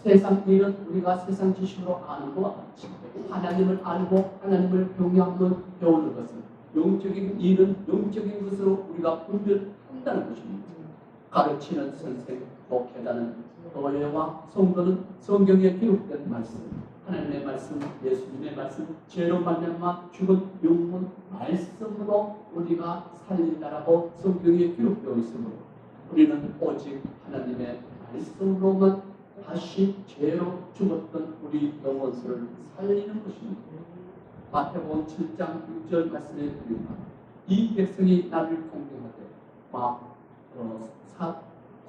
세상 일은 우리가 세상 지식으로 아는 것과 같이 하나님을 알고 하나님을 경외함을 배우는 것은 영적인 일은 영적인 것으로 우리가 분별한다는 것입니다. 가르치는 선생, 목회자는 교회와 성도는 성경에 기록된 말씀, 하나님의 말씀, 예수님의 말씀, 죄로 말미암아 죽은 영혼 말씀으로 우리가 살린다라고 성경에 기록되어 있으므로 우리는 오직 하나님의 말씀으로만 다시 죄로 죽었던 우리 영혼을 살리는 것입니다. 마태복음 7장 6절 말씀에 보면 이 백성이 나를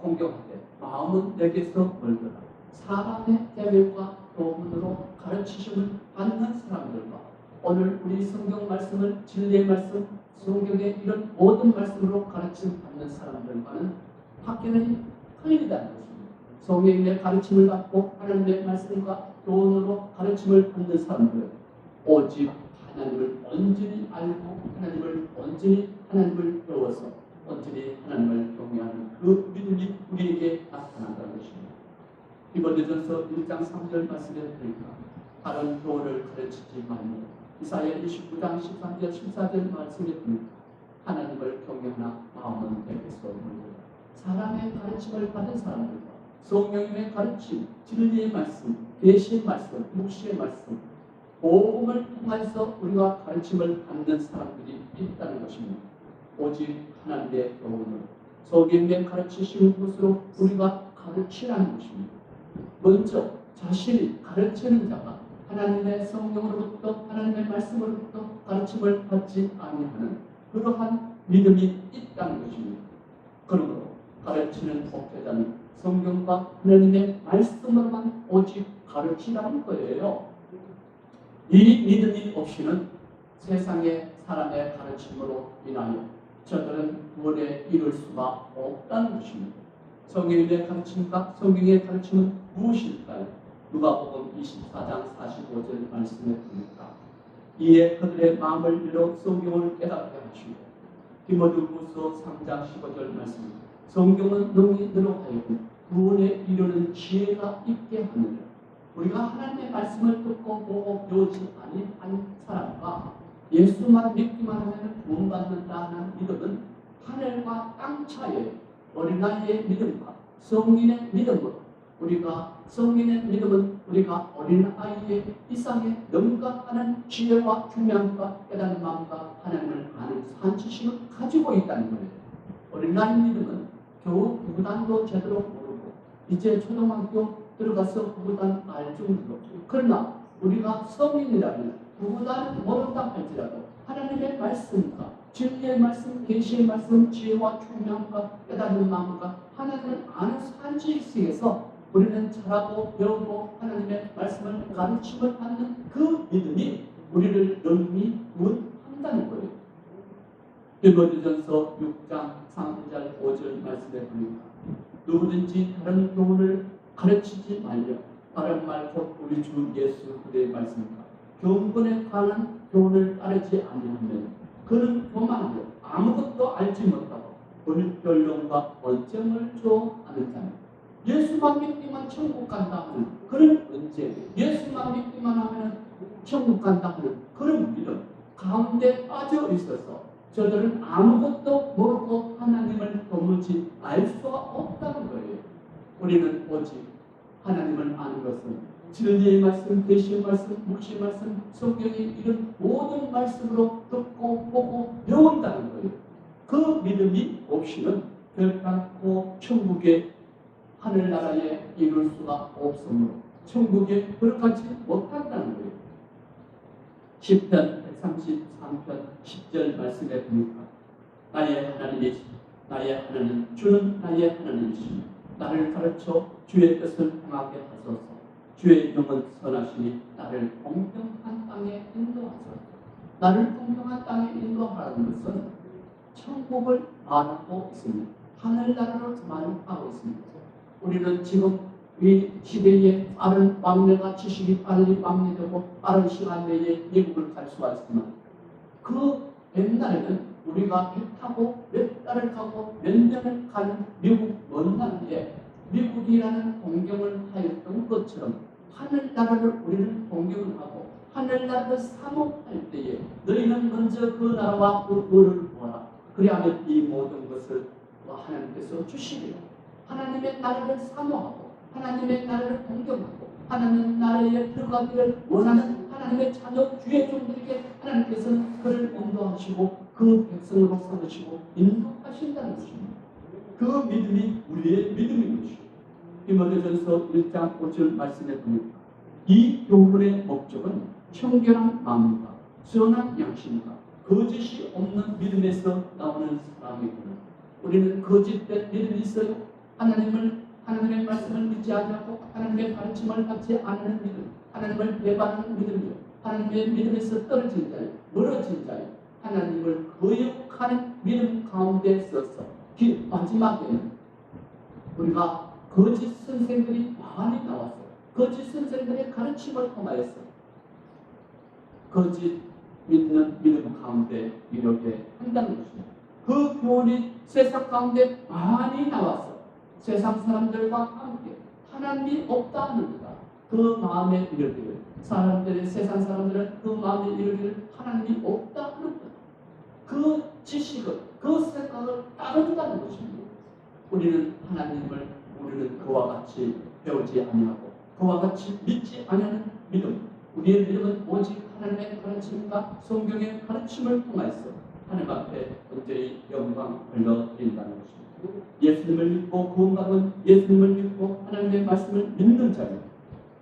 공경하되 마음은 내게서 멀더라. 사람의 계명과 교훈으로 가르치심을 받는 사람들과 오늘 우리 성경 말씀을 진리의 말씀, 성경의 이런 모든 말씀으로 가르침 받는 사람들과는 확연히 틀리다는 것입니다. 성경의 가르침을 받고 하나님의 말씀과 교훈으로 가르침을 받는 사람들은 오직 하나님을 온전히 알고 하나님을 배워서 온전히 하나님을 경외하는 그 믿음이 우리에게 나타난다는 것입니다. 디모데전서 1장 3절 말씀에 보니까 다른 교훈을 가르치지 말고 이사야 29장 13절 14절 말씀에 보니까 하나님을 경외하나 마음은 내게서 멀더라. 사람의 가르침을 받은 사람들과 성령님의 가르침, 진리의 말씀, 계시의 말씀, 묵시의 말씀, 복음을 통해서 우리가 가르침을 받는 사람들이 있다는 것입니다. 오직 하나님의 교훈을 성경에 가르치시는 것으로 우리가 가르치라는 것입니다. 먼저 자신이 가르치는 자가 하나님의 성령으로부터 하나님의 말씀으로부터 가르침을 받지 아니하는 그러한 믿음이 있다는 것입니다. 그러므로 가르치는 목회자는 성경과 하나님의 말씀으로만 오직 가르치라는 거예요. 이 믿음이 없이는 세상의 사람의 가르침으로 인하여 저들은 구원에 이룰 수가 없다는 것입니다. 성경의 가르침과 성경의 가르침은 무엇일까요? 누가복음 24장 45절 말씀에 보니까 이에 그들의 마음을 열어 성경을 깨닫게 하시고 디모데후서 3장 15절 말씀 성경은 너희로 하여금 구원에 이르는 지혜가 있게 하느니라. 우리가 하나님의 말씀을 듣고 보고 배우지 아니한 사람과 예수만 믿기만 하면 구원받는다는 믿음은 하늘과 땅 차이의 어린아이의 믿음과 성인의 믿음으로 성인의 믿음은 우리가 어린아이의 이상의 능가하는 지혜와 교양과 깨닫는 마음과 하나님을 아는 산지식을 가지고 있다는 거예요. 어린아이 믿음은 겨우 구구단도 제대로 모르고 이제 초등학교 들어가서 구구단 알 정도로 그러나 우리가 성인이라면 구구단을 모른다 할지라도 하나님의 말씀과 진리의 말씀, 계시의 말씀, 지혜와 총명과 깨닫는 마음과 하나님을 아는 산지식에서 우리는 잘하고 배우고 하나님의 말씀을 가르침을 받는 그 믿음이 우리를 영원히 구원한다는 거예요. 디모데전서 6장 3절 5절 말씀에 보니까 누구든지 다른 교훈을 가르치지 말려 다른 말 곧 우리 주 예수 그리스도의 말씀과 경건에 관한 교훈을 따르지 아니하면 그는 교만하여 아무것도 알지 못하고 불변론과 언쟁을 좋아하는 자입니다. 예수만 믿기만 천국 간다 하는 그런 언쟁, 예수만 믿기만 하면 천국 간다 하는 그런 믿음 가운데 빠져 있어서 저들은 아무것도 모르고 하나님을 도무지 알 수가 없다는 거예요. 우리는 오직 하나님을 아는 것은 진리의 말씀, 계시의 말씀, 묵시의 말씀, 성경의 이런 모든 말씀으로 듣고 보고 배운다는 거예요. 그 믿음이 없이는 결단코 천국의 하늘나라에 이룰 수가 없으므로 천국에 들어가지 못한다는 거예요. 시편 133편 10절 말씀에 보니까 나의 하나님이시 나의 하나님 주는 나의 하나님이시니 나를 가르쳐 주의 뜻을 행하게 하소서. 주의 영은 선하시니 나를 공평한 땅에 인도하소서. 나를 공평한 땅에 인도하라는 것은 천국을 말하고 있습니다. 하늘나라를 말하고 있습니다. 우리는 지금 이 시대에 빠른 왕래가 지식이 빨리 왕래되고 빠른 시간 내에 미국을 갈 수가 있지만 그 옛날에는 우리가 배 타고 몇 달을 가고 몇 년을 가는 미국 먼 나라에 미국이라는 동경을 하였던 것처럼 하늘나라를 우리는 동경을 하고 하늘나라를 사모할 때에 너희는 먼저 그 나라와 그 의를 구하라. 그리하면 이 모든 것을 하나님께서 주시리라. 하나님의 나라를 사모하고 하나님의 나라를 동경하고 하나님의 나라에 들어가기를 원하는 하나님의 자녀 주의 종들에게 하나님께서는 그를 인도하시고 그 백성으로 삼으시고 인도하신다는 것입니다. 그 믿음이 우리의 믿음인 것이고 디모데전서 1장 5절 말씀에 보니까 이 교훈의 목적은 청결한 마음과 선한 양심과 거짓이 없는 믿음에서 나오는 사람이구나. 우리는 거짓된 믿음이 있어요. 하나님의 말씀을 믿지 않고 하나님의 가르침을 받지 않는 믿음, 하나님을 배반하는 믿음이요, 하나님의 믿음에서 떨어진 자요, 멀어진 자요, 하나님을 거역하는 믿음 가운데 있어서 마지막에는 우리가 거짓 선생들이 많이 나왔어요. 거짓 선생들의 가르침을 통하여서 거짓 믿는 믿음 가운데 이렇게 한다는 것입니다. 그 교훈이 세상 가운데 많이 나와서 세상 사람들과 함께 하나님이 없다 하는가 그 마음에 이르기를 사람들의 세상 사람들은 그 마음에 이르기를 하나님이 없다 하는 것. 그 지식을 그 생각을 따른다는 것입니다. 우리는 하나님을 우리는 그와 같이 배우지 아니하고 그와 같이 믿지 아니하는 믿음. 우리의 믿음은 오직 하나님의 가르침과 성경의 가르침을 통해서 하나님 앞에 온전히 영광 올려드린다는 것입니다. 예수님을 믿고 구원받은 예수님을 믿고 하나님의 말씀을 믿는 자요.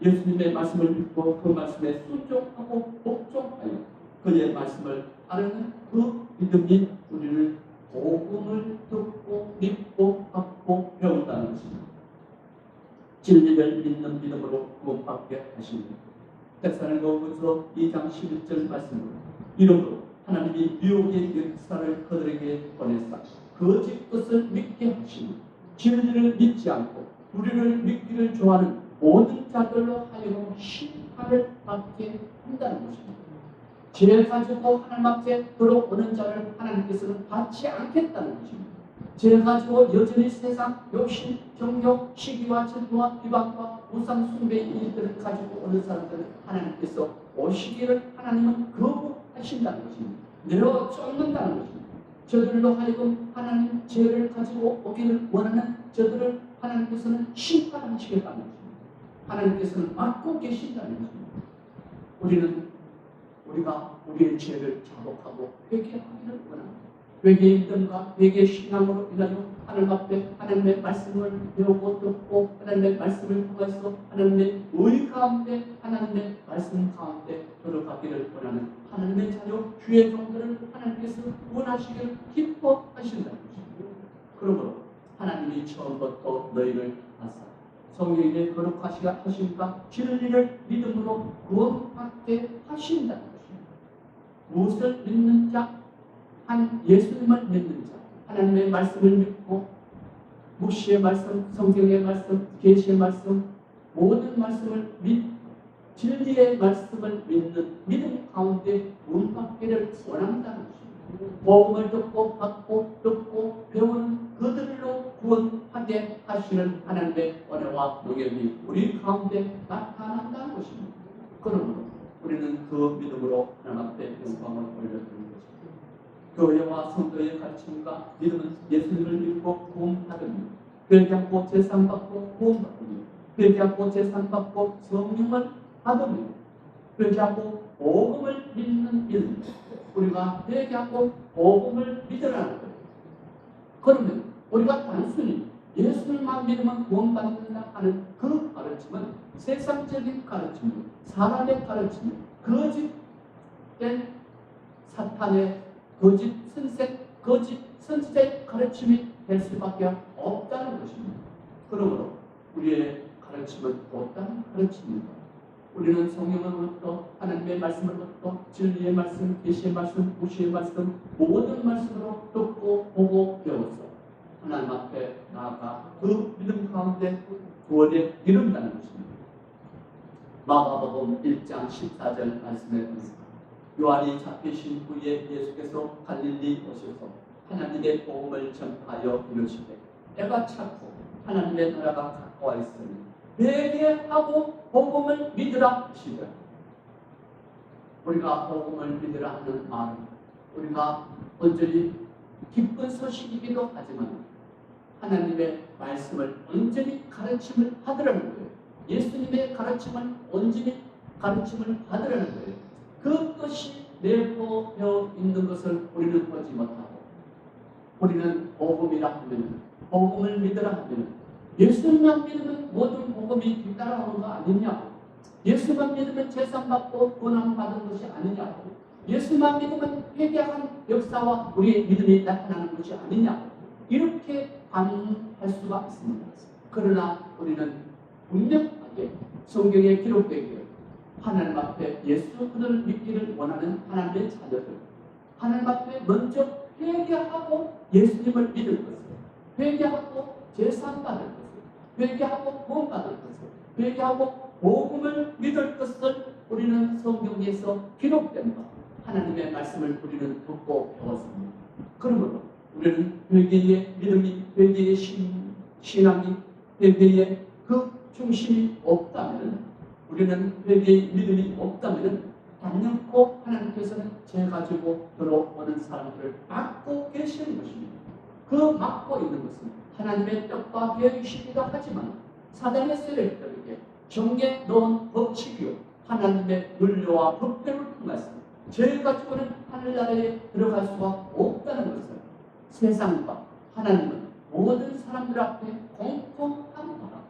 예수님의 말씀을 믿고 그 말씀에 순종하고 복종하여 그의 말씀을 따르는 그 믿음이 우리를 복음을 듣고 믿고 받고 배운다는 것입니다. 진리를 믿는 믿음으로 구원받게 하십니다. 데살로니가서 2장 11절 말씀으로 이름으로 하나님이 유혹의 역사를 그들에게 보내사 거짓 것을 믿게 하시니 진리를 믿지 않고 불의를 믿기를 좋아하는 모든 자들로 하여금 심판을 받게 한다는 것입니다. 죄 가지고 하나님 앞에 들어오는 자를 하나님께서는 받지 않겠다는 것입니다. 죄 가지고 여전히 세상 욕심, 정욕, 시기와 질투와 비방과 우상 숭배의 일들을 가지고 오는 사람들은 하나님께서 오시기를 하나님은 거부하신다는 것입니다. 내려 쫓는다는 것입니다. 저들로 하여금 하나님 죄를 가지고 오기를 원하는 저들을 하나님께서는 심판하시겠다는 것입니다. 하나님께서는 막고 계신다는 것입니다. 우리가 우리의 죄를 자복하고 회개하기를 원합니다. 회개의 믿음과 회개의 신앙으로 인하여 하나님 앞에 하나님의 말씀을 배우고 듣고 하나님의 말씀을 통해서 하나님의 의 가운데 하나님의 말씀 가운데 들어가기를 원하는 하나님의 자녀 주의 종들을 하나님께서 원하시기를 기뻐하신다는 것입니다. 그러므로 하나님이 처음부터 너희를 하사 성령의 거룩하시니까 진리를 믿음으로 구원받게 하신다는 것입니다. 무엇을 믿는 자? 한 예수님을 믿는 자, 하나님의 말씀을 믿고 묵시의 말씀, 성경의 말씀, 계시의 말씀, 모든 말씀을 진리의 말씀을 믿는 믿음 가운데 구원받기를 원한다는 것입니다. 복음을 듣고 받고 듣고 배우는 그들로 구원하게 하시는 하나님의 은혜와 능력이 우리 가운데 나타난다는 것입니다. 그러므로 우리는 그 믿음으로 하나님 앞에 영광을 올려드리는 것입니다. 교회와 성도의 가르침과 믿음은 예수님을 믿고 구원받으며 회개하고 제사받고 구원받으며 회개하고 제사받고 성령을 받으며 회개하고 복음을 믿는 믿음. 우리가 회개하고 복음을 믿으라는 거예요. 그러면 우리가 단순히 예수님만 믿으면 구원받는다 하는 그 가르침은 세상적인 가르침, 사람의 가르침, 거짓된 사탄의 거짓 선생, 거짓 선지자의 가르침이 될 수밖에 없다는 것입니다. 그러므로 우리의 가르침은 어떤 가르침입니까? 우리는 성경으로부터 하나님의 말씀으로부터 진리의 말씀, 계시의 말씀, 무시의 말씀 모든 말씀으로 듣고 보고 배워서 하나님 앞에 나아가 그 믿음 가운데 구원에 이른다는 것입니다. 마가복음 1장 14절 말씀에 보니까 요한이 잡히신 후에 예수께서 갈릴리 오셔서 하나님의 복음을 전하여 이르시되 때가 찼고 하나님의 나라가 가까워 있으니 회개하고 복음을 믿으라 하시더라. 우리가 복음을 믿으라 하는 말은 우리가 온전히 기쁜 소식이기도 하지만 하나님의 말씀을 온전히 가르침을 받으라는 거예요. 예수님의 가르침을 온전히 가르침을 받으라는 거예요. 그 뜻이 내포되어 있는 것을 우리는 보지 못하고 우리는 복음이라 하면 복음을 믿으라 하면 예수님만 믿으면 모든 복음이 뒤따라오는 거 아니냐고, 예수만 믿으면 재산받고 구원받은 것이 아니냐고, 예수만 믿으면 회개한 역사와 우리의 믿음이 나타나는 것이 아니냐고 이렇게 반응할 수가 있습니다. 그러나 우리는 분명하게 성경에 기록되기를 하나님 앞에 예수를 믿기를 원하는 하나님의 자녀들, 하나님 앞에 먼저 회개하고 예수님을 믿을 것을, 회개하고 재산받을 것을, 회개하고 구원받을 것을, 회개하고 복음을 믿을 것을 우리는 성경에서 기록된 것, 하나님의 말씀을 우리는 듣고 배웠습니다. 그러므로 우리는 회개의 믿음이, 회개의 신앙이, 회개의 그 중심이 없다면, 우리는 회개의 믿음이 없다면 단연코 하나님께서는 죄 가지고 들어오는 사람들을 막고 계시는 것입니다. 그 막고 있는 것은 하나님의 뜻과 계획이시기도 하지만 사단의 세력들에게 정해 놓은 법칙이요 하나님의 윤리와 법대로 통해서 죄 가지고는 하늘나라에 들어갈 수가 없다는 것을 세상과 하나님은 모든 사람들 앞에 공통한 바라.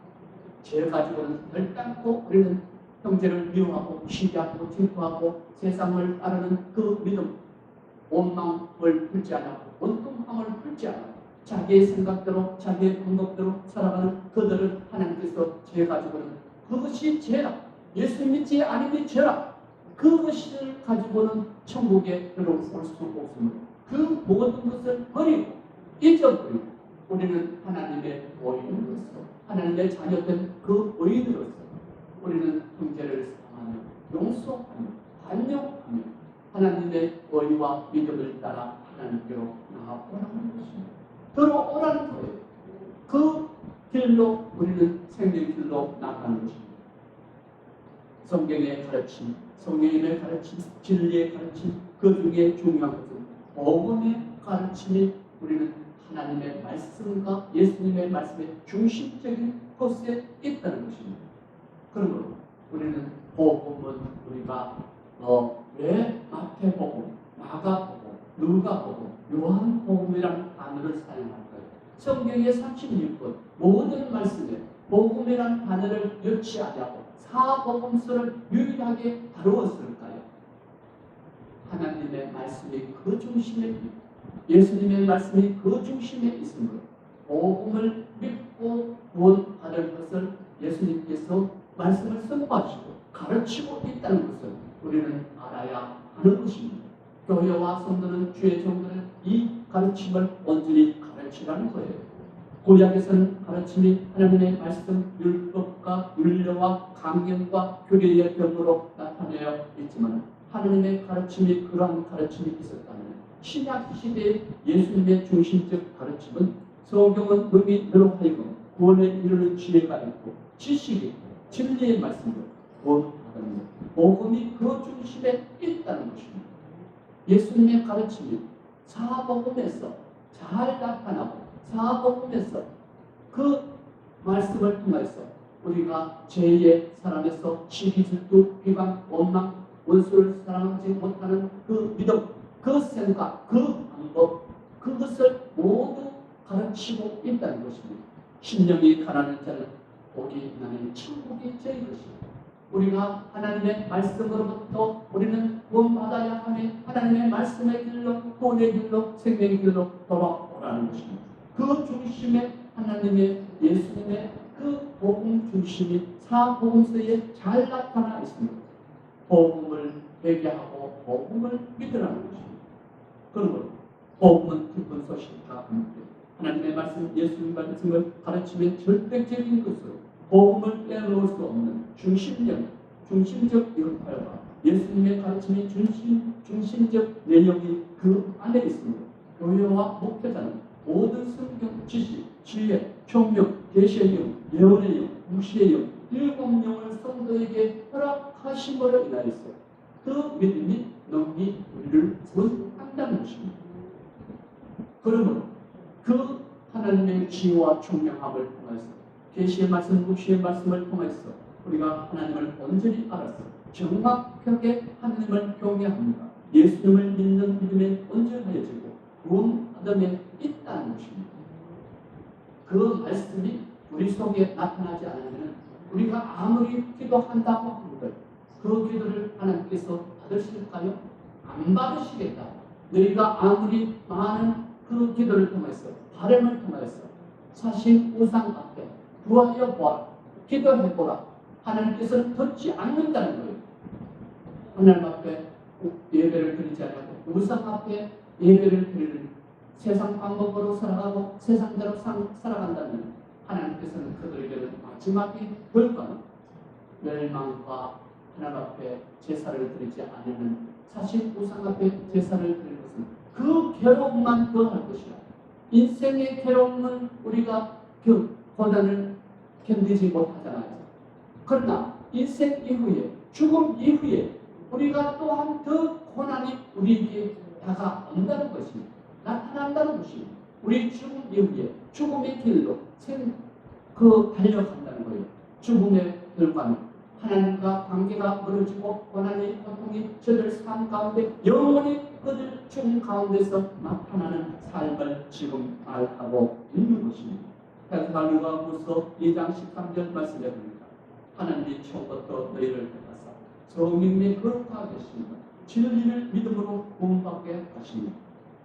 죄 가지고는 결단코 우리는 형제를 미워하고 시기하고 질투하고 세상을 따르는 그 믿음, 원망을 풀지 않고 원통함을 풀지 않고 자기의 생각대로 자기의 방법대로 살아가는 그들을 하나님께서 죄 가지고는 그것이 죄라, 예수 믿지 않으니 죄라, 그것을 가지고는 천국에 들어올 수 없으므로 그 모든 것을 버리고 잊어버리고 우리는 하나님의 의인으로서, 하나님의 자녀된 그 의인으로서 우리는 형제를 사랑하며 용서하며 반영하며 하나님의 의와 믿음을 따라 하나님께로 나아오라는 것입니다. 들어오라는 거예요. 그 길로 우리는 생명의 길로 나가는 것입니다. 성경의 가르침, 성령의 가르침, 진리의 가르침, 그 중에 중요한 것은 복음의 가르침이 우리는 하나님의 말씀과 예수님의 말씀의 중심적인 곳에 있다는 것입니다. 그러므로 우리는 복음은 우리가 왜 마태복음, 마가복음, 누가복음, 요한복음이라는 단어를 사용할까요? 성경의 36권 모든 말씀에 복음이라는 단어를 넣지 않고 사복음서를 유일하게 다루었을까요? 하나님의 말씀이 그 중심에 있고 예수님의 말씀이 그 중심에 있으므로 복음을 믿고 구원받을 것을 예수님께서 말씀을 선포하시고 가르치고 있다는 것을 우리는 알아야 하는 것입니다. 교회와 성도는 주의 종들은 이 가르침을 온전히 가르치라는 거예요. 구약에서는 가르침이 하나님의 말씀, 율법과 윤례와 강령과 교리의 병으로 나타내어 있지만 하나님의 가르침이 그러한 가르침이 있었다면 신약 시대의 예수님의 중심적 가르침은 성경은 너희로 하여금 구원에 이르는 지혜가 있고 지식이 있고 진리의 말씀으로 구원받는 것, 복음이 그 중심에 있다는 것입니다. 예수님의 가르침이 사복음에서 잘 나타나고 사복음에서 그 말씀을 통해서 우리가 죄의 사람에서 시기, 질투, 비방, 원망, 원수를 사랑하지 못하는 그 믿음, 그 생각, 그 방법, 그것을 모두 가르치고 있다는 것입니다. 심령이 가난한 자는 복이 있나니 천국이 저희 것입니다. 우리가 하나님의 말씀으로부터 우리는 구원받아야 하니 하나님의 말씀의 길로, 구원의 길로, 생명의 길로 돌아오라는 것입니다. 그 중심에 하나님의 예수님의 그 복음 중심이 사복음서에 잘 나타나 있습니다. 복음을 회개하고 복음을 믿으라는 것입니다. 그러므로 복음은 기쁜 소식과 함께 하나님의 말씀, 예수님의 말씀을 가르치면 절대적인 것으로 복음을 빼놓을 수 없는 중심적 역할과 예수님의 가르침이 중심적 내용이 그 안에 있습니다. 교회와 목회자는 모든 성경 지식, 지혜, 총명, 계시의 영, 예언의 영, 무시의 영, 7영을 성도에게 허락하심으로 인하여서 그 믿음이 능히 우리를 구원한다는 것입니다. 그러므로 그 하나님의 지혜와 총명함을 통해서 계시의 말씀, 무시의 말씀을 통해서 우리가 하나님을 온전히 알아서 정확하게 하나님을 경외합니다. 예수님을 믿는 믿음에 온전해지고 구원받음에 있다는 것입니다. 그 말씀이 우리 속에 나타나지 않으면 우리가 아무리 기도한다고 한들 그 기도를 하나님께서 받으실까요? 안 받으시겠다. 너희가 아무리 많은 그 기도를 통해서 바람을 통해서 사신 우상 앞에 구하여 보라, 기도해보라. 하나님께서는 듣지 않는다는 거예요. 하나님 앞에 예배를 드리지 않고 우상 앞에 예배를 드리는 세상 방법으로 살아가고 세상대로 살아간다면 하나님께서는 그들에게는 마지막에 결과는 멸망과 하나님 앞에 제사를 드리지 않으면 사실 우상 앞에 제사를 드리는 것은 그 괴로움만 더할 것이라. 인생의 괴로움은 우리가 그 고난을 견디지 못하잖아요. 그러나 인생 이후에 죽음 이후에 우리가 또한 그 고난이 우리에게 다가온다는 것입니다. 나타난다는 것입니다. 우리 죽음 이후에 죽음의 길로 달려간다는 거예요. 죽음의 결과는 하나님과 관계가 멀어지고 고난이 고통이 저들 삶 가운데 영원히 그들 죽음 가운데서 나타나는 삶을 지금 말하고 있는 것입니다. 누가복음 2장 13절 말씀에 보니까 하나님이 처음부터 너희를 택하사 성령의 거룩하게 하십니다. 진리를 믿음으로 구원받게 하십니다.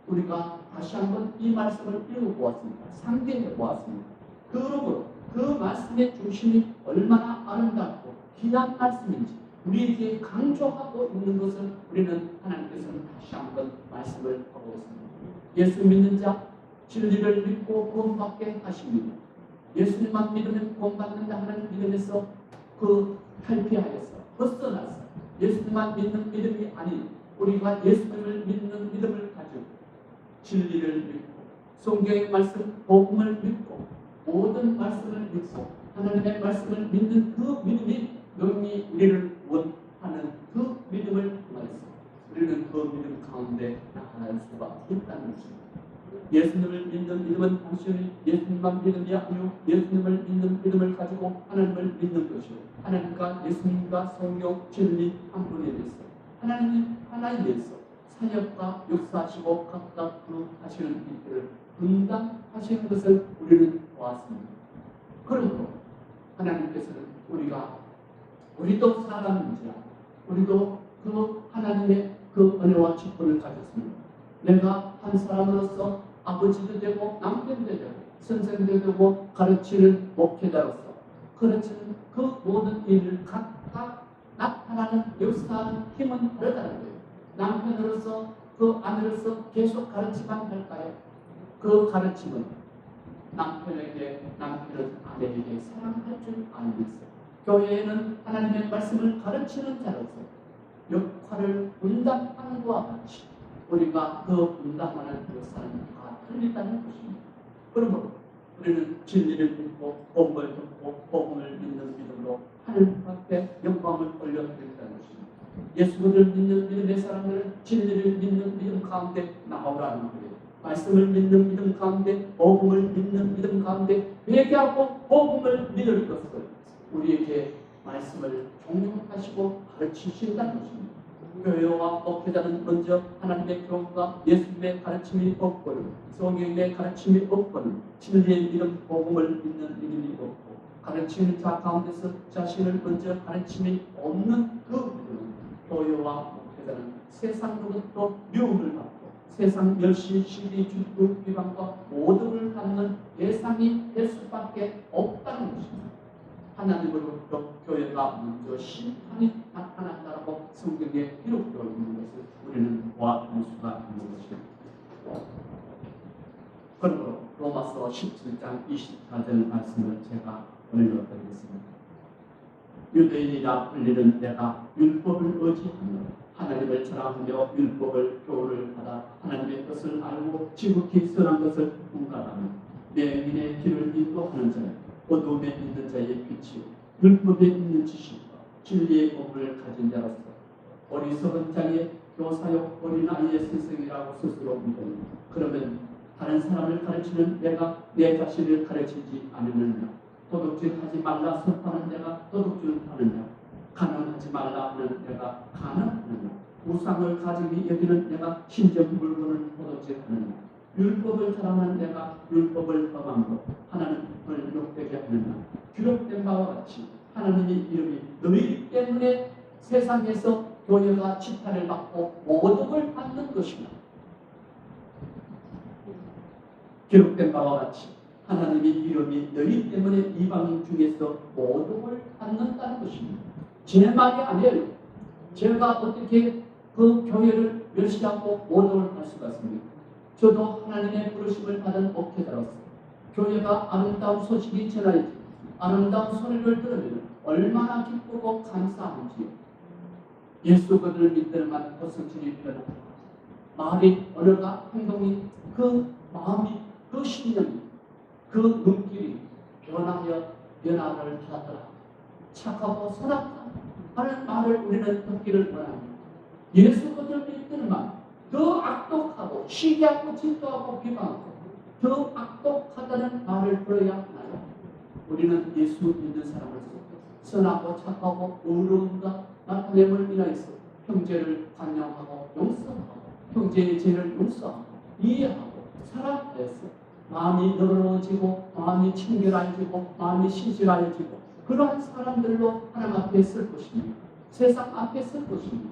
우리가 다시 한번 이 말씀을 읽어보았습니다. 상기해 보았습니다. 그러므로 그 말씀의 중심이 얼마나 아름답고 귀한 말씀인지 우리에게 강조하고 있는 것을 우리는 하나님께서는 다시 한번 말씀을 하고 있습니다. 예수 믿는 자 진리를 믿고 구원받게 하십니다. 예수님만 믿으면 구원받는다 하는 믿음에서 탈피하여서 벗어나서 예수님만 믿는 믿음이 아닌 우리가 예수님을 믿는 믿음을 가지고 진리를 믿고 성경의 말씀, 복음을 믿고 모든 말씀을 믿고 하나님의 말씀을 믿는 그 믿음이 능히 우리를 원하는 그 믿음을 통해서 우리는 그 믿음 가운데 나아갈 수가 있다는 것입니다. 예수님을 믿는 믿음은 당신이 예수님만 믿음이 아니요 예수님을 믿는 믿음을 가지고 하나님을 믿는 것이요 하나님과 예수님과 성경 진리 한 분에 대해서 하나님 하나에 대해서 사역과 역사하시고 각각 그 하시는 일들을 분담하시는 것을 우리는 보았습니다. 그러므로 하나님께서는 우리도 사람인지라 우리도 그 하나님의 그 은혜와 축복을 가졌습니다. 내가 한 사람으로서 아버지도 되고 남편도 되고 선생도 되고 가르치는 목회자로서 가르치는 그 모든 일을 각각 나타나는 역사하는 힘은 다르다는 거예요. 남편으로서 그 아내로서 계속 가르치만 할까요? 그 가르침은 남편은 아내에게 사랑할 줄 알면서 교회에는 하나님의 말씀을 가르치는 자로서 역할을 분담하는 것과 같이 우리가 그 분담하는 역사는 다 틀리다는 것입니다. 그러므로 우리는 진리를 믿고 복음을 듣고 복음을 믿는 믿음으로 하나님 앞에 영광을 올려드린다는 것입니다. 예수를 믿는 믿음의 사람들은 진리를 믿는 믿음 가운데 나오라는 거예요. 말씀을 믿는 믿음 가운데 복음을 믿는 믿음 가운데 회개하고 복음을 믿을 것을 우리에게 말씀을 종용하시고 가르치신다는 것입니다. 교회와 목회자는 먼저 하나님의 교훈과 예수님의 가르침이 없고는 성경의 가르침이 없고는 진리의 믿음 복음을 믿는 믿음이 없고 가르치는 자 가운데서 자신을 먼저 가르침이 없는 그 믿음은 교회와 목회자는 세상으로부터 미움을 받고 세상 멸시, 시기, 질투, 비방과 모독을 받는 대상이 될 수밖에 없다는 것입니다. 하나님으로부터 교회가 먼저 심판이 나타난다고 성경에 기록되어 있는 것을 우리는 보아볼 수가 있는 것입니다. 그러므로 로마서 17장 24절 말씀을 제가 올려드리겠습니다. 유대인이라 불리는 내가 율법을 의지하며 하나님을 자랑하며 율법을 교훈을 받아 하나님의 뜻을 알고 지극히 선한 것을 분간하며 맹인의 길을 인도하는 자요 어둠에 있는 자의 빛이요 율법에 있는 지식과 진리의 법을 가진 자로서 어리석은 자의 교사요 어린아이의 스승이라고 스스로 믿으니 그러면 다른 사람을 가르치는 내가 내 자신을 가르치지 않느냐 도둑질하지 말라 선포하는 내가 도둑질하느냐 가난하지 말라 하는 내가 가난하느냐 우상을 가지기 여기는 내가 신적 물건을 도둑질하느냐 율법을 자랑하는 내가 율법을 범한 것 하나님을 욕되게 하느냐 기록된 바와 같이 하나님의 이름이 너희 때문에 세상에서 교회가 지탄을 받고 모독을 받는 것이다. 기록된 바와 같이 하나님의 이름이 너희 때문에 이방인 중에서 모독을 받는다는 것입니다. 제 말이 아니에요. 제가 어떻게 그 교회를 멸시하고 모독을 할 수가 있습니까? 저도 하나님의 부르심을 받은 목회자로서 교회가 아름다운 소식이 전하여지고 아름다운 소리를 들으면 얼마나 기쁘고 감사한지요. 예수 그들을 믿들만 고성질이 변하고 말이 언어가 행동이 그 마음이 그 신념이 그 눈길이 변화를 받았더라. 착하고 선악한 하는 말을 우리는 듣기를 원합니다. 예수 그들을 믿들만 더 악독하고 시기하고 질투하고 비방하고 더 악독하다는 말을 들어야 하나요? 우리는 예수 믿는 사람으로서 선하고 착하고 의로움과 나타냄을 인하여서 형제를 관용하고 용서하고 형제의 죄를 용서하고 이해하고 사랑해서 마음이 너그러워지고 마음이 친결해지고 마음이 신실해지고 그러한 사람들로 하나님 앞에 설 것입니다. 세상 앞에 설 것입니다.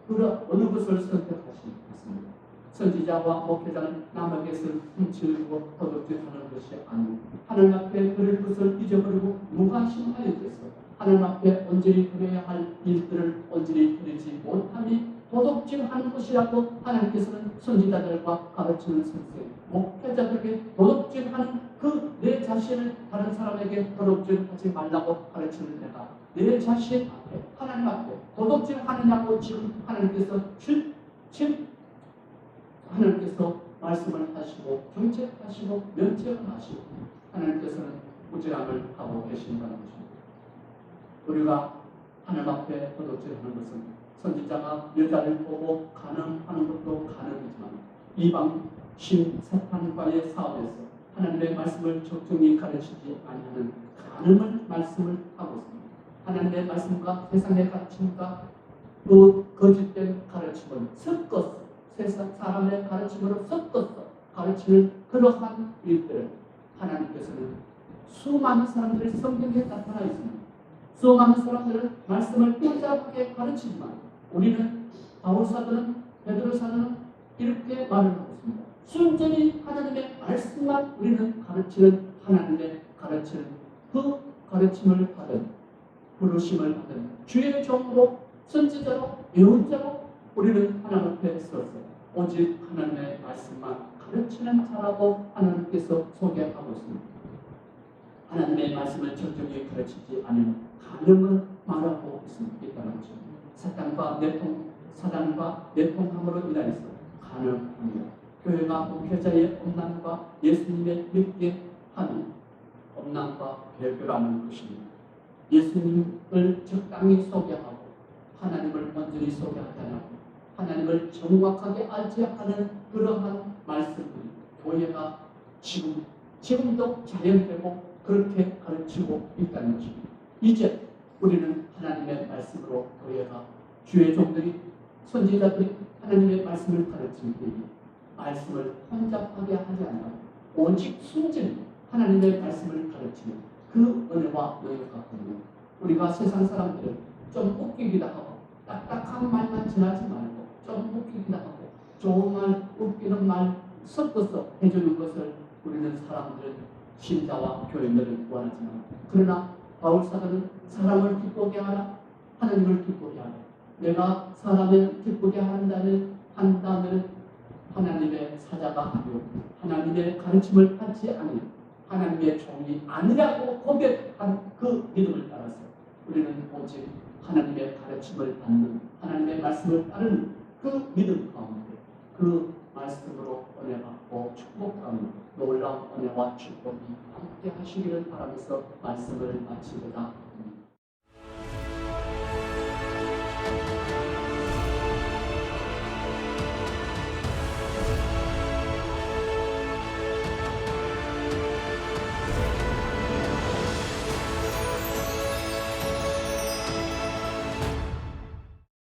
그러 어느 것을 선택하시겠습니까? 선지자와 목회자는 남에게서 훔치고 도둑질하는 것이 아니고 하나님 앞에 그럴 것을 잊어버리고 무관심하여져서 하나님 앞에 온전히 드려야 할 일들을 온전히 드리지 못함이 도둑질하는 것이라고 하나님께서는 선지자들과 가르치는 선생, 목회자들에게 도둑질하는 그 내 자신을 다른 사람에게 도둑질하지 말라고 가르치는 내가 내 자신 앞에 하나님 앞에 도둑질하느냐고 지금 하나님께서 하나님께서 말씀을 하시고 정책하시고 면책을 하시고 하나님께서는 무죄함을 하고 계신다는 것입니다. 우리가 하나님 앞에 도둑질하는 것은 선지자가 여자를 보고 간음하는 것도 간음이지만 이방 신 사탄과의 싸움에서 하나님의 말씀을 적정히 가르치지 아니하는 간음을 말씀을 하고 있습니다. 하나님의 말씀과 세상의 가르침과 또 거짓된 가르침을 섞어서 세상 사람의 가르침으로 섞어서 가르치는 그러한 일들을 하나님께서는 수많은 사람들이 성경에 나타나 있습니다. 수많은 사람들은 말씀을 복잡하게 가르치지만 우리는 바울사도는 베드로사도는 이렇게 말을 하고 있습니다. 순전히 하나님의 말씀만 우리는 가르치는 하나님의 가르치는 그 가르침을 받은 부르심을 받은 주의 종으로 선지자로 예언자로 우리는 하나님 앞에 서서 오직 하나님의 말씀만 가르치는 자라고 하나님께서 소개하고 있습니다. 하나님의 말씀을 적정히 가르치지 않은 간음을 말하고 있다는 것입니다. 사단과 내통함으로 인하여서 간음합니다. 교회가 목회자의 엄난과 예수님의 믿게 함이 엄난과 배교라는 것입니다. 예수님을 적당히 소개하고 하나님을 온전히 소개하지 않고 하나님을 정확하게 알지 않는 그러한 말씀들이 교회가 지금도 자연되고 그렇게 가르치고 있다는 것입니다. 이제 우리는 하나님의 말씀으로 교회가 주의 종들이 선지자들이 하나님의 말씀을 가르칠 때에 말씀을 혼잡하게 하지 않고 오직 순전히 하나님의 말씀을 가르치는 그 은혜와 능력과 권능. 우리가 세상 사람들은 좀 웃기기도 하고 딱딱한 말만 전하지 말고 좀 웃기기도 하고 좋은 말, 웃기는 말 섞어서 해주는 것을 우리는 사람들은 신자와 교인들은 원하지만 그러나 바울사도는 사람을 기쁘게 하라 하나님을 기쁘게 하라. 내가 사람을 기쁘게 한다면 하나님의 사자가 아니고 하나님의 가르침을 받지 않은 하나님의 종이 아니라고 고백한 그 믿음을 따라서 우리는 오직 하나님의 가르침을 받는 하나님의 말씀을 따르는 그 믿음 가운데 그 말씀으로 은혜 받고 축복하는 놀라운 은혜와 축복이 함께 하시기를 바라면서 말씀을 마치고자